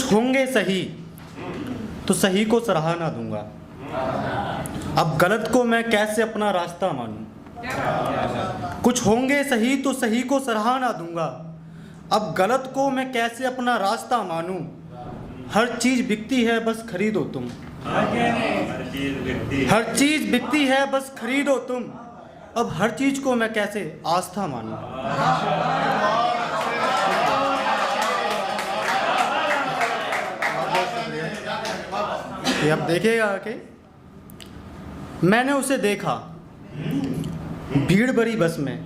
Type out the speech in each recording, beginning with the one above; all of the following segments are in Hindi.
कुछ होंगे सही तो सही को सराहना दूंगा, अब गलत को मैं कैसे अपना रास्ता मानूं। कुछ होंगे सही तो सही को सराहना दूंगा, अब गलत को मैं कैसे अपना रास्ता मानूं। हर चीज़ बिकती है बस खरीदो तुम, हर चीज़ बिकती है बस खरीदो तुम, अब हर चीज़ को मैं कैसे आस्था मानूं। ये अब देखिएगा कि मैंने उसे देखा भीड़ भरी बस में,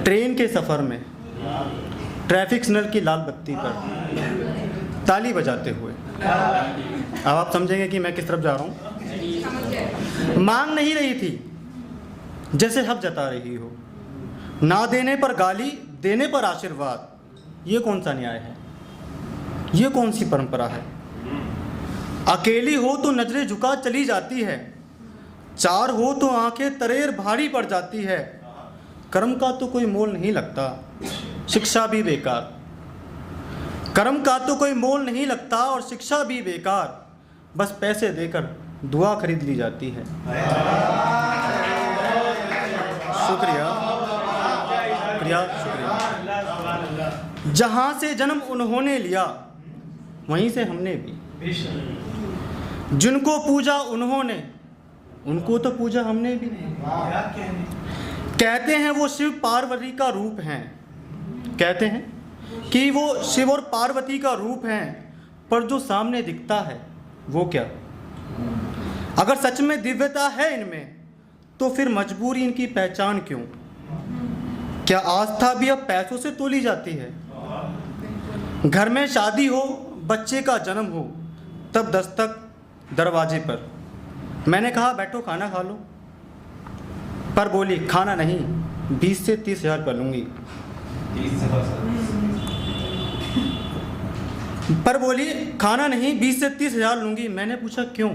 ट्रेन के सफ़र में, ट्रैफिक सिग्नल की लाल बत्ती पर ताली बजाते हुए। अब आप समझेंगे कि मैं किस तरफ जा रहा हूँ। मांग नहीं रही थी जैसे हक जता रही हो, ना देने पर गाली देने पर आशीर्वाद। ये कौन सा न्याय है, ये कौन सी परंपरा है। अकेली हो तो नजरें झुका चली जाती है, चार हो तो आंखें तरेर भारी पड़ जाती है। कर्म का तो कोई मोल नहीं लगता, शिक्षा भी बेकार। कर्म का तो कोई मोल नहीं लगता और शिक्षा भी बेकार, बस पैसे देकर दुआ खरीद ली जाती है। शुक्रिया शुक्रिया शुक्रिया। जहाँ से जन्म उन्होंने लिया वहीं से हमने भी, जिनको पूजा उन्होंने उनको तो पूजा हमने भी। कहते हैं वो शिव पार्वती का रूप हैं, कहते हैं कि वो शिव और पार्वती का रूप हैं, पर जो सामने दिखता है वो क्या। अगर सच में दिव्यता है इनमें तो फिर मजबूरी इनकी पहचान क्यों। क्या आस्था भी अब पैसों से तोली जाती है। घर में शादी हो, बच्चे का जन्म हो, तब दस्तक दरवाजे पर। मैंने कहा बैठो खाना खा लो, पर बोली खाना नहीं 20 से 30 हज़ार रुपये लूँगी। पर बोली खाना नहीं 20 से 30 हज़ार लूँगी। मैंने पूछा क्यों,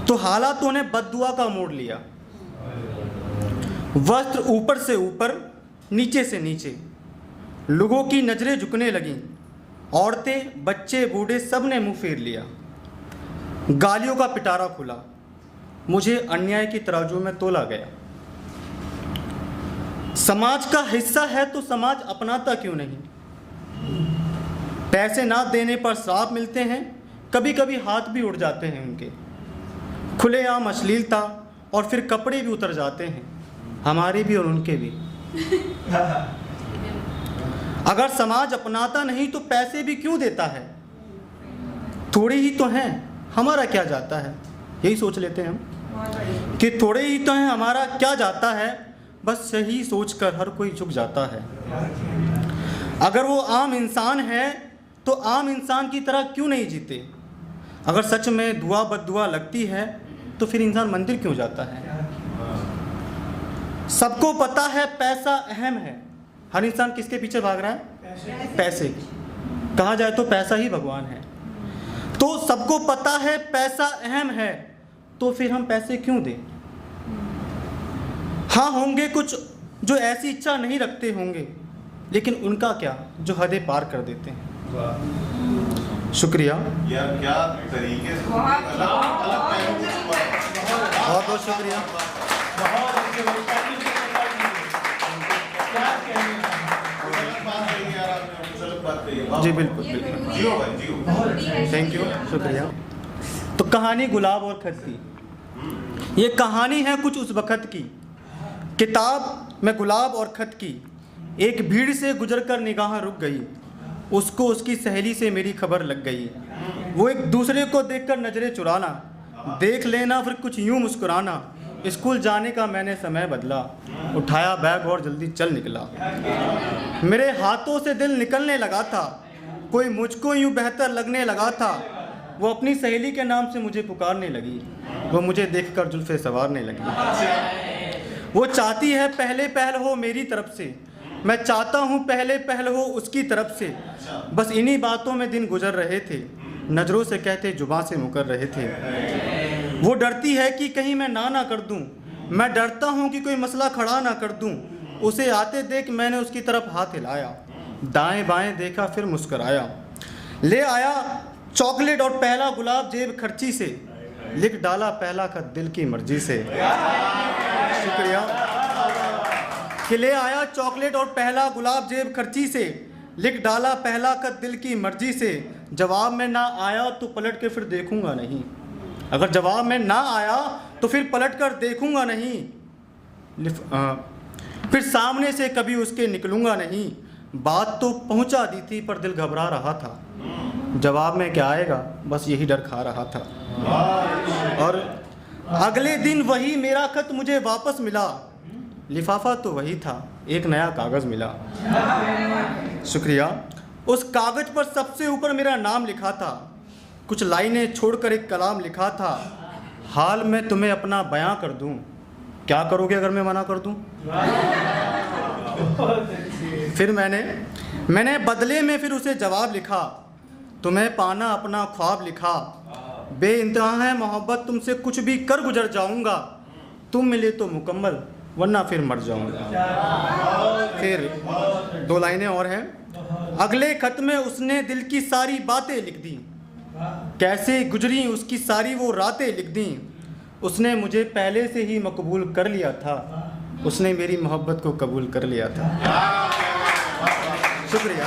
तो हालातों ने बद्दुआ का मोड़ लिया। वस्त्र ऊपर से ऊपर, नीचे से नीचे, लोगों की नज़रें झुकने लगीं। औरतें, बच्चे, बूढ़े सब ने मुंह फेर लिया। गालियों का पिटारा खुला, मुझे अन्याय की तराजू में तोला गया। समाज का हिस्सा है तो समाज अपनाता क्यों नहीं। पैसे ना देने पर श्राप मिलते हैं, कभी कभी हाथ भी उड़ जाते हैं उनके। खुलेआम अश्लीलता और फिर कपड़े भी उतर जाते हैं, हमारे भी और उनके भी। अगर समाज अपनाता नहीं तो पैसे भी क्यों देता है। थोड़े ही तो हैं, हमारा क्या जाता है। यही सोच लेते हैं हम कि थोड़े ही तो हैं, हमारा क्या जाता है। बस यही सोचकर हर कोई झुक जाता है। अगर वो आम इंसान है तो आम इंसान की तरह क्यों नहीं जीते। अगर सच में दुआ बद्दुआ लगती है तो फिर इंसान मंदिर क्यों जाता है। सबको पता है पैसा अहम है, हर इंसान किसके पीछे भाग रहा है, पैसे की। कहा जाए तो पैसा ही भगवान है। तो सबको पता है पैसा अहम है, तो फिर हम पैसे क्यों दें। हाँ होंगे कुछ जो ऐसी इच्छा नहीं रखते होंगे, लेकिन उनका क्या जो हदें पार कर देते हैं। शुक्रिया यार, क्या तरीके से बहुत बहुत शुक्रिया। जी बिल्कुल बिल्कुल, जियो भाई जियो। थैंक यू, शुक्रिया। तो कहानी गुलाब और खत की। ये कहानी है कुछ उस वक़्त की, किताब में गुलाब और खत की। एक भीड़ से गुजरकर निगाह रुक गई, उसको उसकी सहेली से मेरी खबर लग गई। वो एक दूसरे को देखकर नज़रें चुराना, देख लेना फिर कुछ यूं मुस्कुराना। स्कूल जाने का मैंने समय बदला, उठाया बैग और जल्दी चल निकला। मेरे हाथों से दिल निकलने लगा था, कोई मुझको यूं बेहतर लगने लगा था। वो अपनी सहेली के नाम से मुझे पुकारने लगी, वो मुझे देखकर जुल्फ़े संवारने लगी। वो चाहती है पहले पहल हो मेरी तरफ से, मैं चाहता हूँ पहले पहल हो उसकी तरफ से। बस इन्हीं बातों में दिन गुजर रहे थे, नज़रों से कहते जुबान से मुकर रहे थे। वो डरती है कि कहीं मैं ना कर दूं, मैं डरता हूँ कि कोई मसला खड़ा ना कर दूं। उसे आते देख मैंने उसकी तरफ हाथ हिलाया, दाएं बाएं देखा फिर मुस्कराया, ले आया चॉकलेट और पहला गुलाब जेब खर्ची से, लिख डाला पहला खत दिल की मर्जी से। शुक्रिया। कि ले आया चॉकलेट और पहला गुलाब जेब खर्ची से, लिख डाला पहला खत दिल की मर्जी से। जवाब में ना आया तो पलट के फिर देखूंगा नहीं, अगर जवाब में ना आया तो फिर पलट कर देखूंगा नहीं, फिर सामने से कभी उसके निकलूंगा नहीं। बात तो पहुंचा दी थी पर दिल घबरा रहा था, जवाब में क्या आएगा बस यही डर खा रहा था। और अगले दिन वही मेरा खत मुझे वापस मिला, लिफाफा तो वही था, एक नया कागज़ मिला। शुक्रिया। उस कागज़ पर सबसे ऊपर मेरा नाम लिखा था, कुछ लाइनें छोड़कर एक कलाम लिखा था, हाल मैं तुम्हें अपना बयां कर दूं, क्या करोगे अगर मैं मना कर दूं। फिर मैंने बदले में फिर उसे जवाब लिखा, तुम्हें पाना अपना ख्वाब लिखा, बेइंतहा है मोहब्बत तुमसे कुछ भी कर गुजर जाऊंगा, तुम मिले तो मुकम्मल वरना फिर मर जाऊंगा। फिर 2 लाइनें और हैं। अगले खत में उसने दिल की सारी बातें लिख दी, कैसे गुजरी उसकी सारी वो रातें लिख दी। उसने मुझे पहले से ही मकबूल कर लिया था, उसने मेरी मोहब्बत को कबूल कर लिया था। शुक्रिया।